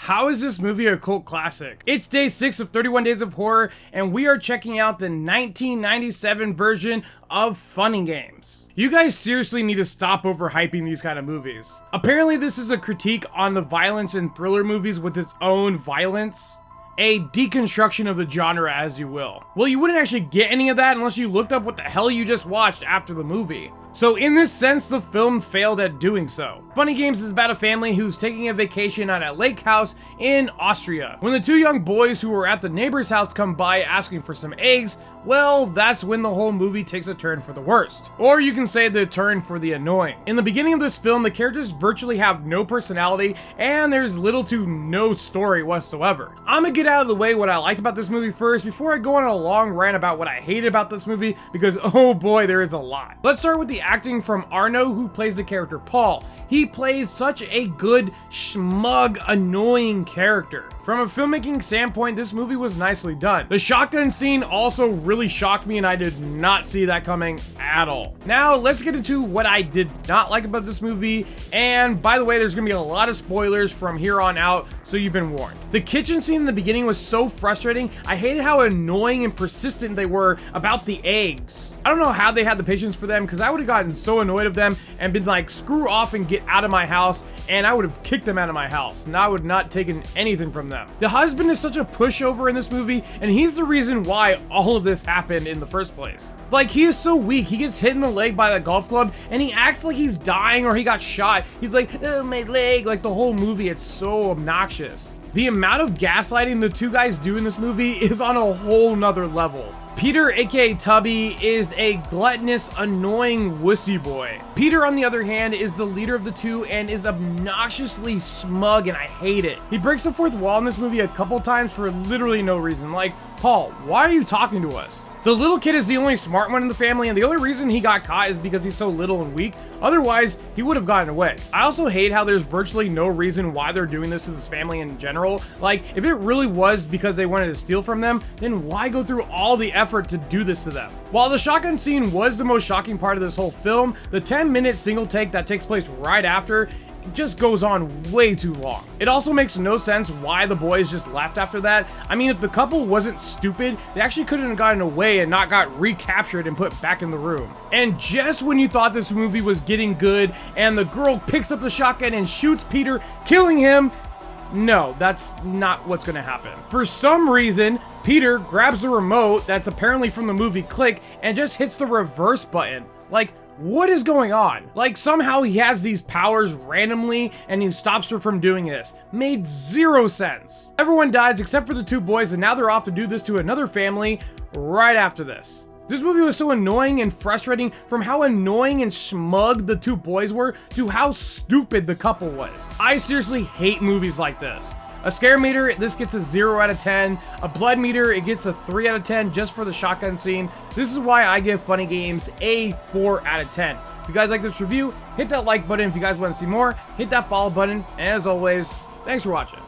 How is this movie a cult classic? It's day 6 of 31 Days of Horror, and we are checking out the 1997 version of Funny Games. You guys seriously need to stop overhyping these kind of movies. Apparently this is a critique on the violence in thriller movies with its own violence. A deconstruction of the genre, as you will. Well, you wouldn't actually get any of that unless you looked up what the hell you just watched after the movie. So in this sense, the film failed at doing so. Funny Games is about a family who's taking a vacation at a lake house in Austria. When the two young boys who were at the neighbor's house come by asking for some eggs, well, that's when the whole movie takes a turn for the worst. Or you can say the turn for the annoying. In the beginning of this film, the characters virtually have no personality and there's little to no story whatsoever. I'm gonna get out of the way what I liked about this movie first before I go on a long rant about what I hated about this movie, because oh boy, there is a lot. Let's start with the acting from Arno, who plays the character Paul. He plays such a good, smug, annoying character. From a filmmaking standpoint, this movie was nicely done. The shotgun scene also really shocked me and I did not see that coming at all. Now, let's get into what I did not like about this movie, and by the way, there's gonna be a lot of spoilers from here on out, so you've been warned. The kitchen scene in the beginning was so frustrating. I hated how annoying and persistent they were about the eggs. I don't know how they had the patience for them, because I would have gotten so annoyed of them and been like, screw off and get out of my house, and I would have kicked them out of my house, and I would not taken anything from them. The husband is such a pushover in this movie, and he's the reason why all of this happened in the first place. Like, he is so weak. He gets hit in the leg by the golf club, and he acts like he's dying or he got shot. He's like, oh, my leg, like the whole movie. It's so obnoxious. The amount of gaslighting the two guys do in this movie is on a whole nother level. Peter, aka Tubby, is a gluttonous, annoying wussy boy. Peter, on the other hand, is the leader of the two and is obnoxiously smug, and I hate it. He breaks the fourth wall in this movie a couple times for literally no reason. Like, Paul, why are you talking to us? The little kid is the only smart one in the family, and the only reason he got caught is because he's so little and weak. Otherwise, he would have gotten away. I also hate how there's virtually no reason why they're doing this to this family in general. Like, if it really was because they wanted to steal from them, then why go through all the effort to do this to them? While the shotgun scene was the most shocking part of this whole film, the 10-minute single take that takes place right after just goes on way too long. It also makes no sense why the boys just left after that. I mean, if the couple wasn't stupid, they actually couldn't have gotten away and not got recaptured and put back in the room. And just when you thought this movie was getting good and the girl picks up the shotgun and shoots Peter, killing him, no, that's not what's gonna happen. For some reason, Peter grabs the remote that's apparently from the movie Click and just hits the reverse button. Like, what is going on? Like, somehow he has these powers randomly and he stops her from doing this. Made zero sense. Everyone dies except for the two boys, and now they're off to do this to another family right after this. This movie was so annoying and frustrating, from how annoying and smug the two boys were to how stupid the couple was. I seriously hate movies like this. A scare meter, this gets a 0 out of 10. A blood meter, it gets a 3 out of 10 just for the shotgun scene. This is why I give Funny Games a 4 out of 10. If you guys like this review, hit that like button. If you guys want to see more, hit that follow button. And as always, thanks for watching.